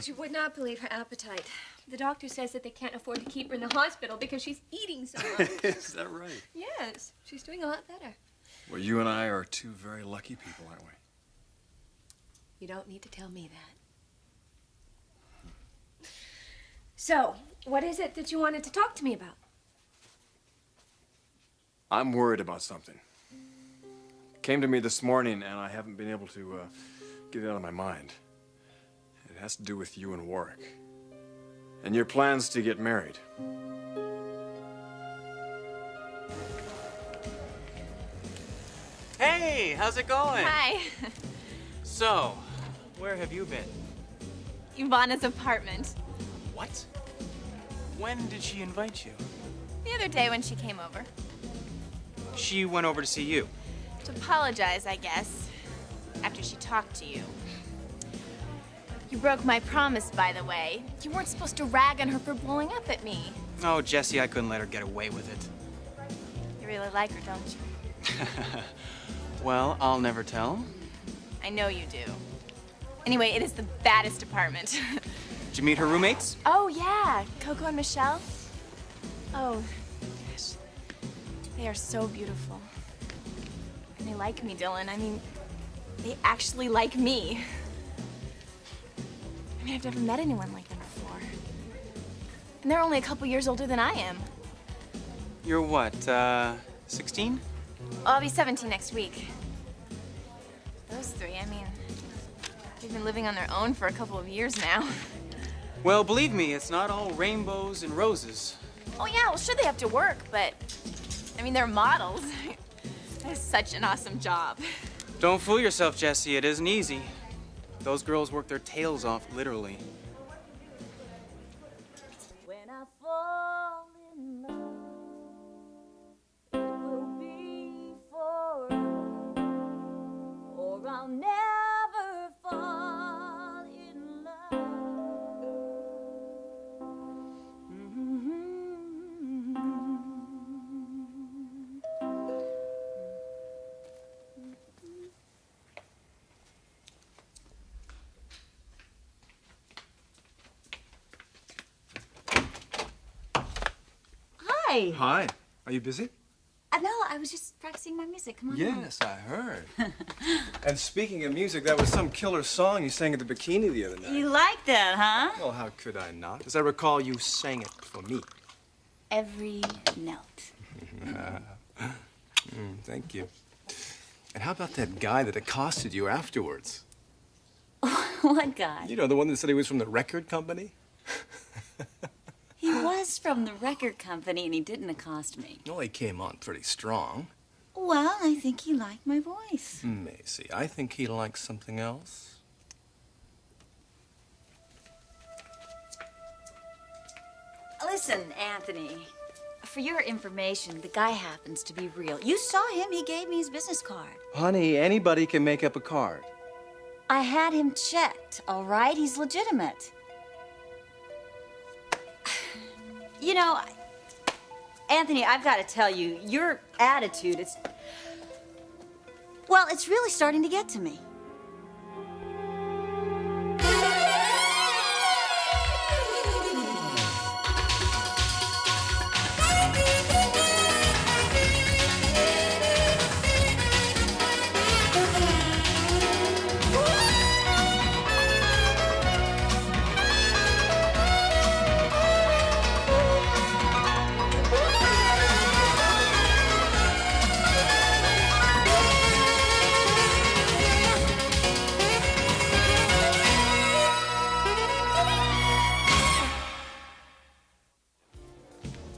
You would not believe her appetite. The doctor says that they can't afford to keep her in the hospital because she's eating so much. Is that right? Yes, she's doing a lot better. Well, you and I are two very lucky people, aren't we? You don't need to tell me that. So, what is it that you wanted to talk to me about? I'm worried about something. It came to me this morning, and I haven't been able to get it out of my mind. It has to do with you and Warwick. And your plans to get married. Hey, how's it going? Hi. So, where have you been? Ivana's apartment. What? When did she invite you? The other day when she came over. She went over to see you. To apologize, I guess, after she talked to you. You broke my promise, by the way. You weren't supposed to rag on her for blowing up at me. Oh, Jessie, I couldn't let her get away with it. You really like her, don't you? Well, I'll never tell. I know you do. Anyway, it is the baddest apartment. Did you meet her roommates? Oh, yeah. Coco and Michelle. Oh, gosh. They are so beautiful. And they like me, Dylan. I mean, they actually like me. I mean, I've never met anyone like them before. And they're only a couple years older than I am. You're what, 16? I'll be 17 next week. Those three, I mean, they've been living on their own for a couple of years now. Well, believe me, it's not all rainbows and roses. Oh, yeah, well, sure they have to work, but, I mean, they're models. That is such an awesome job. Don't fool yourself, Jessie. It isn't easy. Those girls work their tails off, literally. When I fall in love, it will be forever, or I'll never fall in love. Hi. Hi. Are you busy? No, I was just practicing my music. Come on. Yes, I heard. And speaking of music, that was some killer song you sang at the Bikini the other night. You like that, huh? Well, how could I not? As I recall, you sang it for me. Every note. Thank you. And how about that guy that accosted you afterwards? What guy? You know, the one that said he was from the record company? He was from the record company and he didn't accost me. Well, he came on pretty strong. Well, I think he liked my voice. Macy, I think he likes something else. Listen, Anthony, for your information, the guy happens to be real. You saw him, he gave me his business card. Honey, anybody can make up a card. I had him checked, all right? He's legitimate. You know, Anthony, I've got to tell you, your attitude, well, it's really starting to get to me.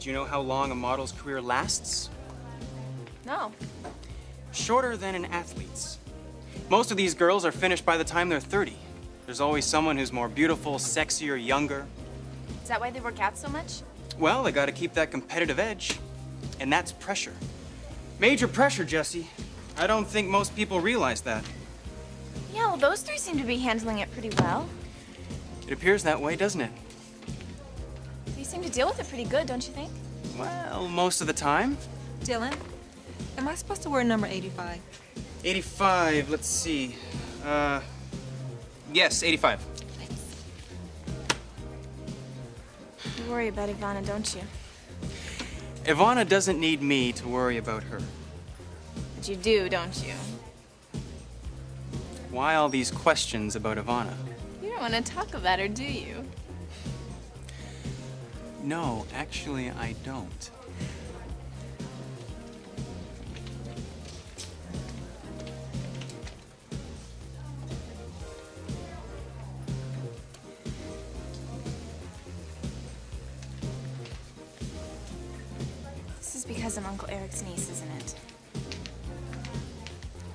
Do you know how long a model's career lasts? No. Shorter than an athlete's. Most of these girls are finished by the time they're 30. There's always someone who's more beautiful, sexier, younger. Is that why they work out so much? Well, they gotta keep that competitive edge. And that's pressure. Major pressure, Jessie. I don't think most people realize that. Yeah, well, those three seem to be handling it pretty well. It appears that way, doesn't it? They seem to deal with it pretty good, don't you think? Well, most of the time. Dylan, am I supposed to wear number 85? 85, let's see. Yes, 85. worry about Ivana, don't you? Ivana doesn't need me to worry about her. But you do, don't you? Why all these questions about Ivana? You don't want to talk about her, do you? No, actually, I don't. This is because I'm Uncle Eric's niece, isn't it?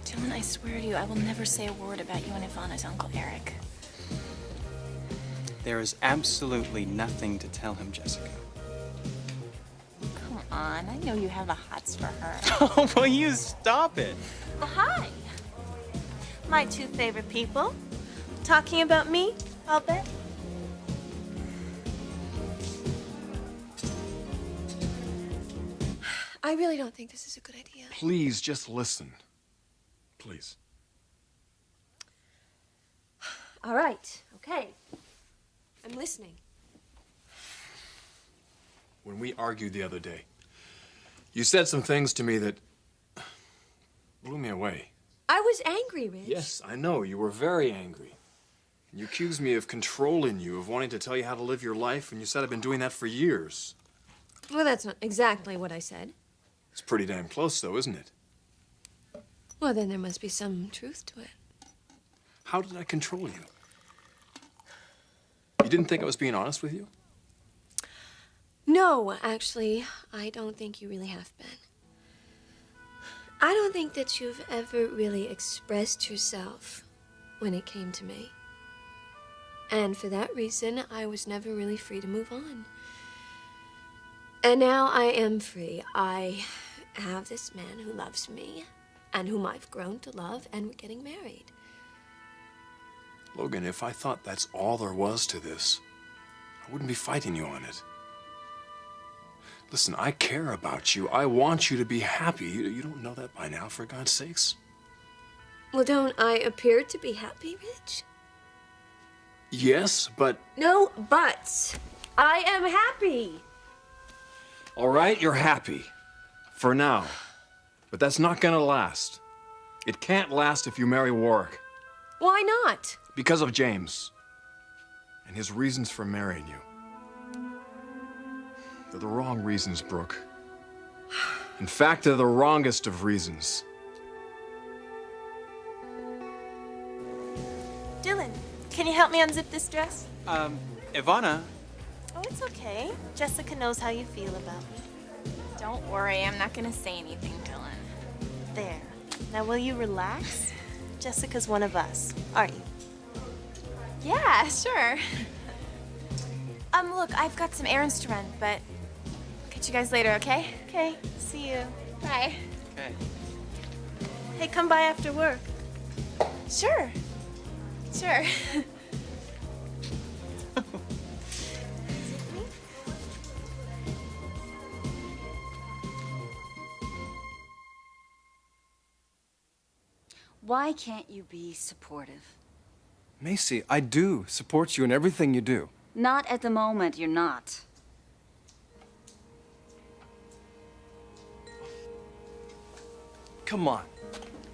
Dylan, I swear to you, I will never say a word about you and Ivana to Uncle Eric. There is absolutely nothing to tell him, Jessica. Come on, I know you have the hots for her. Oh, will you stop it? Oh, hi. My two favorite people. Talking about me, I'll bet. I really don't think this is a good idea. Please, just listen. Please. All right, okay. I'm listening. When we argued the other day, you said some things to me that blew me away. I was angry, Rich. Yes, I know. You were very angry. You accused me of controlling you, of wanting to tell you how to live your life, and you said I've been doing that for years. Well, that's not exactly what I said. It's pretty damn close, though, isn't it? Well, then there must be some truth to it. How did I control you? You didn't think I was being honest with you? No, actually, I don't think you really have been. I don't think that you've ever really expressed yourself when it came to me. And for that reason, I was never really free to move on. And now I am free. I have this man who loves me and whom I've grown to love, and we're getting married. Logan, if I thought that's all there was to this, I wouldn't be fighting you on it. Listen, I care about you. I want you to be happy. You don't know that by now, for God's sakes. Well, don't I appear to be happy, Rich? Yes, but... No buts. I am happy. All right, you're happy. For now. But that's not gonna last. It can't last if you marry Warwick. Why not? Because of James. And his reasons for marrying you. They're the wrong reasons, Brooke. In fact, they're the wrongest of reasons. Dylan, can you help me unzip this dress? Ivana, Oh, it's okay. Jessica knows how you feel about me. Don't worry, I'm not gonna say anything, Dylan. There. Now, will you relax? Jessica's one of us, aren't you? Yeah, sure. Look, I've got some errands to run, but catch you guys later, okay? Okay, see you. Bye. okay. Hey, come by after work. Sure. Sure. Why can't you be supportive? Macy, I do support you in everything you do. Not at the moment, you're not. Come on.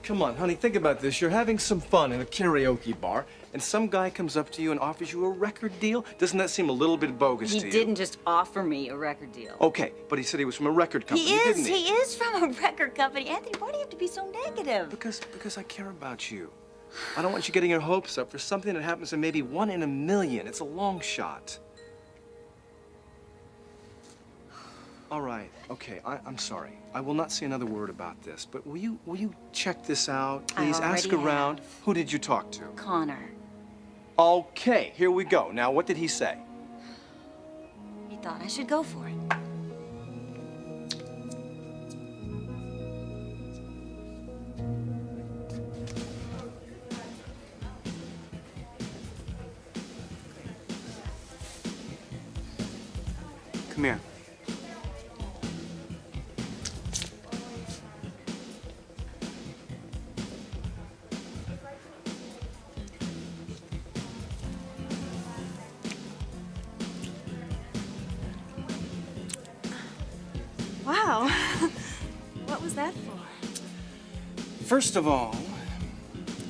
Come on, honey, think about this. You're having some fun in a karaoke bar, and some guy comes up to you and offers you a record deal? Doesn't that seem a little bit bogus to you? He didn't just offer me a record deal. Okay, but he said he was from a record company, didn't he? He is from a record company. Anthony, why do you have to be so negative? Because I care about you. I don't want you getting your hopes up for something that happens in maybe 1 in a million. It's a long shot. All right, okay, I'm sorry. I will not say another word about this, but will you check this out? Please ask already around. have. Who did you talk to? Connor. Okay, here we go. Now, what did he say? He thought I should go for it. Come here. Wow. What was that for? First of all,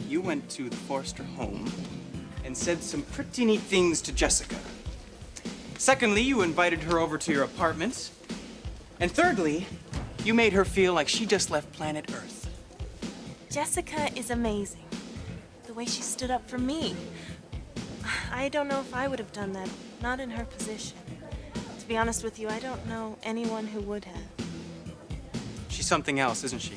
you went to the Forrester home and said some pretty neat things to Jessica. Secondly, you invited her over to your apartment. And thirdly, you made her feel like she just left planet Earth. Jessica is amazing. The way she stood up for me. I don't know if I would have done that, not in her position. To be honest with you, I don't know anyone who would have. She's something else, isn't she?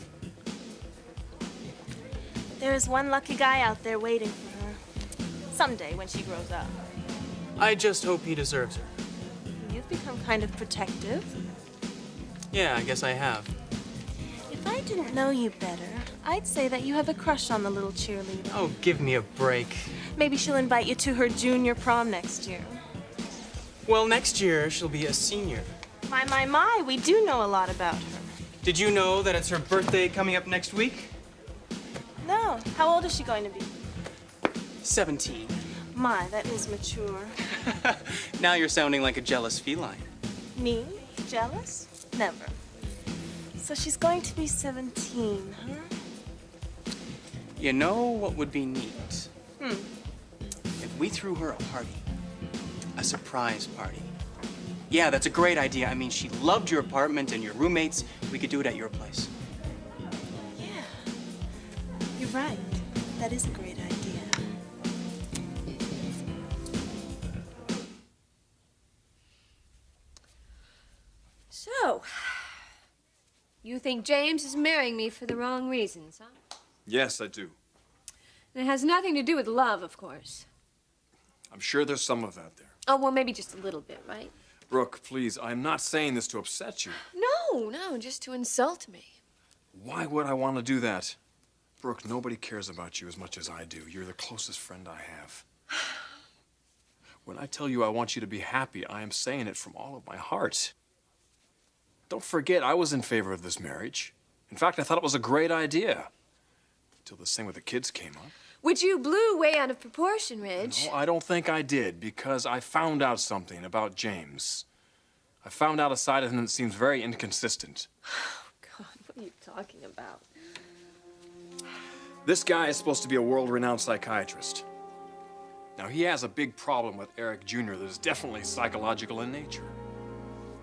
There is one lucky guy out there waiting for her. Someday when she grows up. I just hope he deserves her. You've become kind of protective. Yeah, I guess I have. If I didn't know you better, I'd say that you have a crush on the little cheerleader. Oh, give me a break. Maybe she'll invite you to her junior prom next year. Well, next year she'll be a senior. My, we do know a lot about her. Did you know that it's her birthday coming up next week? No. How old is she going to be? 17. My, that is mature. Now you're sounding like a jealous feline. Me? Jealous? Never. So she's going to be 17, huh? You know what would be neat? If we threw her a party. A surprise party. Yeah, that's a great idea. I mean, she loved your apartment and your roommates. We could do it at your place. Yeah. You're right. That is a great idea. So, you think James is marrying me for the wrong reasons, huh? Yes, I do. And it has nothing to do with love, of course. I'm sure there's some of that there. Oh, well, maybe just a little bit, right? Brooke, please, I'm not saying this to upset you. No, just to insult me. Why would I want to do that? Brooke, nobody cares about you as much as I do. You're the closest friend I have. When I tell you I want you to be happy, I am saying it from all of my heart. Don't forget, I was in favor of this marriage. In fact, I thought it was a great idea. Until this thing with the kids came up. Which you blew way out of proportion, Ridge. No, I don't think I did, because I found out something about James. I found out a side of him that seems very inconsistent. Oh, God, what are you talking about? This guy is supposed to be a world-renowned psychiatrist. Now, he has a big problem with Eric Jr. that is definitely psychological in nature.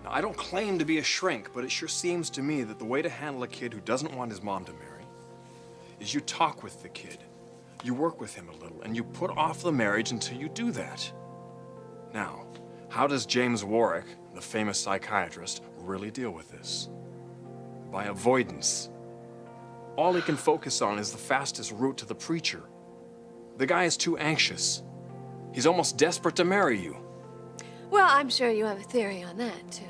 Now, I don't claim to be a shrink, but it sure seems to me that the way to handle a kid who doesn't want his mom to marry is you talk with the kid. You work with him a little, and you put off the marriage until you do that. Now, how does James Warwick, the famous psychiatrist, really deal with this? By avoidance. All he can focus on is the fastest route to the preacher. The guy is too anxious. He's almost desperate to marry you. Well, I'm sure you have a theory on that, too.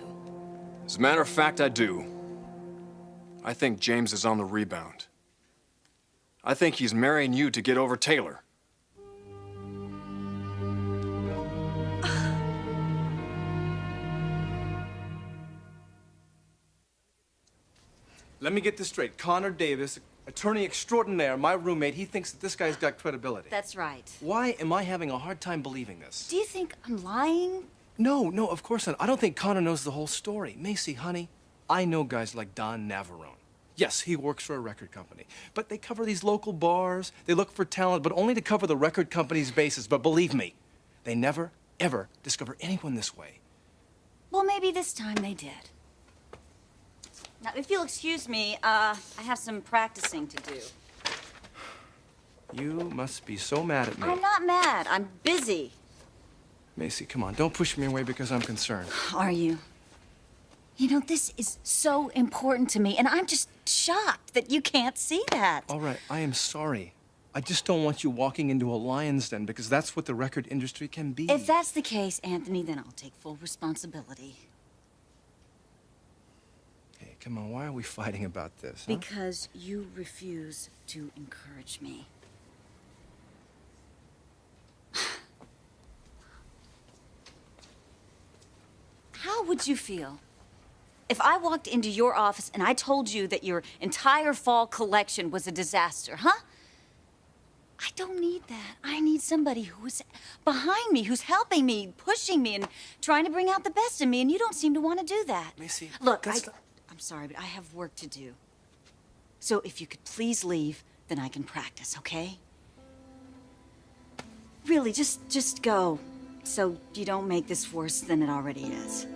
As a matter of fact, I do. I think James is on the rebound. I think he's marrying you to get over Taylor. Let me get this straight. Connor Davis, attorney extraordinaire, my roommate, he thinks that this guy's got credibility. That's right. Why am I having a hard time believing this? Do you think I'm lying? No, of course not. I don't think Connor knows the whole story. Macy, honey, I know guys like Don Navarone. Yes, he works for a record company, but they cover these local bars. They look for talent, but only to cover the record company's bases. But believe me, they never, ever discover anyone this way. Well, maybe this time they did. Now, if you'll excuse me, I have some practicing to do. You must be so mad at me. I'm not mad. I'm busy. Macy, come on. Don't push me away because I'm concerned. Are you? You know, this is so important to me, and I'm just shocked that you can't see that. All right, I am sorry. I just don't want you walking into a lion's den because that's what the record industry can be. If that's the case, Anthony, then I'll take full responsibility. Hey, come on, why are we fighting about this? Huh? Because you refuse to encourage me. How would you feel if I walked into your office and I told you that your entire fall collection was a disaster, huh? I don't need that. I need somebody who is behind me, who's helping me, pushing me, and trying to bring out the best in me, and you don't seem to want to do that. Macy, look, that's I'm sorry, but I have work to do. So if you could please leave, then I can practice, okay? Really, just go, so you don't make this worse than it already is.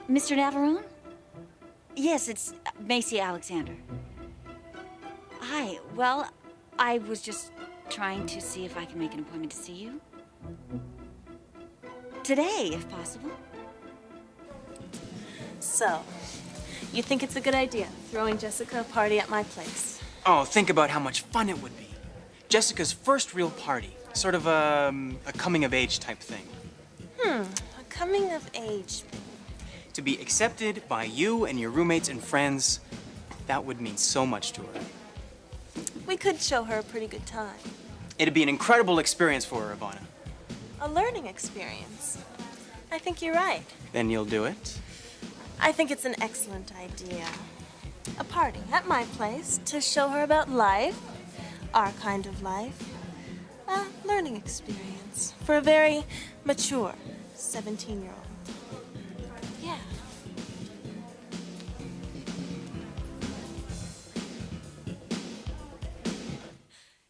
Mr. Navarone? Yes, it's Macy Alexander. Hi, well, I was just trying to see if I can make an appointment to see you. Today, if possible. So, you think it's a good idea, throwing Jessica a party at my place? Oh, think about how much fun it would be. Jessica's first real party. Sort of a coming-of-age type thing. A coming-of-age. To be accepted by you and your roommates and friends, that would mean so much to her. We could show her a pretty good time. It'd be an incredible experience for her, Ivana. A learning experience. I think you're right. Then you'll do it? I think it's an excellent idea. A party at my place to show her about life, our kind of life. A learning experience for a very mature 17-year-old. Yeah.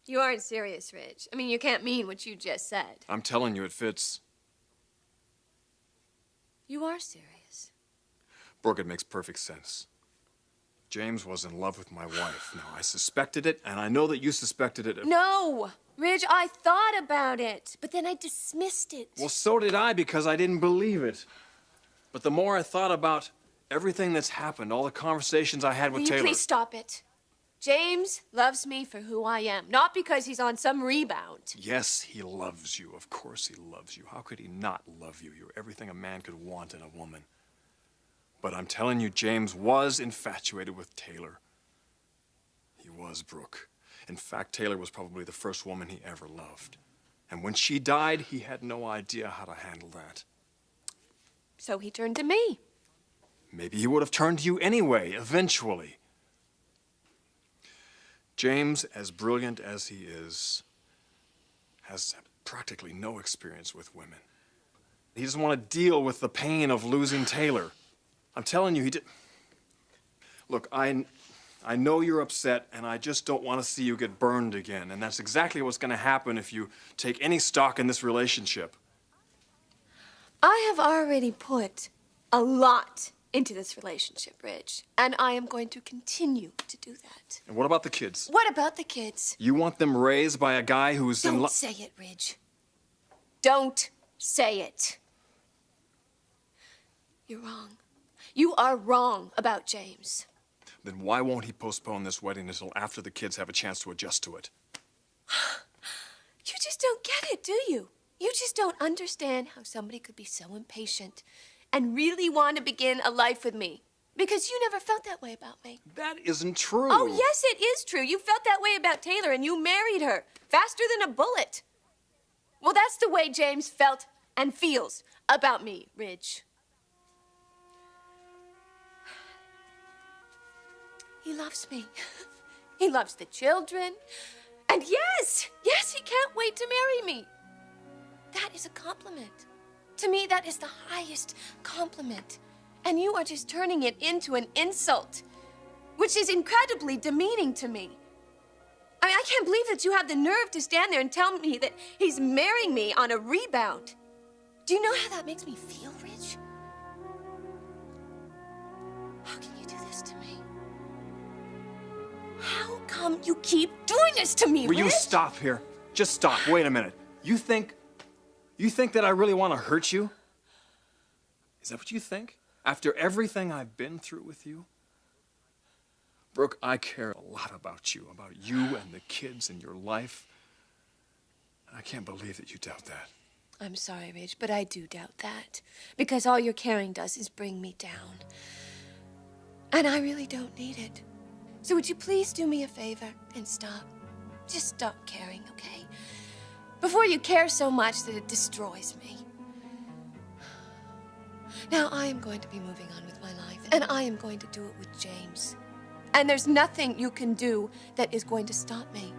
You aren't serious, Ridge. I mean, you can't mean what you just said. I'm telling you, it fits. You are serious. Brooke, it makes perfect sense. James was in love with my wife. Now, I suspected it, and I know that you suspected it. No! Ridge, I thought about it, but then I dismissed it. Well, so did I, because I didn't believe it. But the more I thought about everything that's happened, all the conversations I had with Will you Taylor... please stop it? James loves me for who I am, not because he's on some rebound. Yes, he loves you. Of course he loves you. How could he not love you? You're everything a man could want in a woman. But I'm telling you, James was infatuated with Taylor. He was, Brooke. In fact, Taylor was probably the first woman he ever loved. And when she died, he had no idea how to handle that. So he turned to me. Maybe he would have turned to you anyway, eventually. James, as brilliant as he is, has practically no experience with women. He doesn't want to deal with the pain of losing Taylor. I'm telling you, he did... Look, I know you're upset, and I just don't want to see you get burned again. And that's exactly what's going to happen if you take any stock in this relationship. I have already put a lot into this relationship, Ridge, and I am going to continue to do that. And what about the kids? What about the kids? You want them raised by a guy who's in love... Don't say it, Ridge. Don't say it. You're wrong. You are wrong about James. Then why won't he postpone this wedding until after the kids have a chance to adjust to it? You just don't get it, do you? You just don't understand how somebody could be so impatient and really want to begin a life with me. Because you never felt that way about me. That isn't true. Oh, yes, it is true. You felt that way about Taylor, and you married her faster than a bullet. Well, that's the way James felt and feels about me, Ridge. He loves me. He loves the children. And yes, he can't wait to marry me. That is a compliment. To me, that is the highest compliment. And you are just turning it into an insult, which is incredibly demeaning to me. I mean, I can't believe that you have the nerve to stand there and tell me that he's marrying me on a rebound. Do you know how that makes me feel, Rich? How can you do this to me? How come you keep doing this to me, Will Rich? you stop here? Just stop. Wait a minute. You think that I really want to hurt you? Is that what you think? After everything I've been through with you? Brooke, I care a lot about you and the kids and your life. I can't believe that you doubt that. I'm sorry, Ridge, but I do doubt that. Because all your caring does is bring me down. And I really don't need it. So would you please do me a favor and stop? Just stop caring, okay? Before you care so much that it destroys me. Now, I am going to be moving on with my life, and I am going to do it with James. And there's nothing you can do that is going to stop me.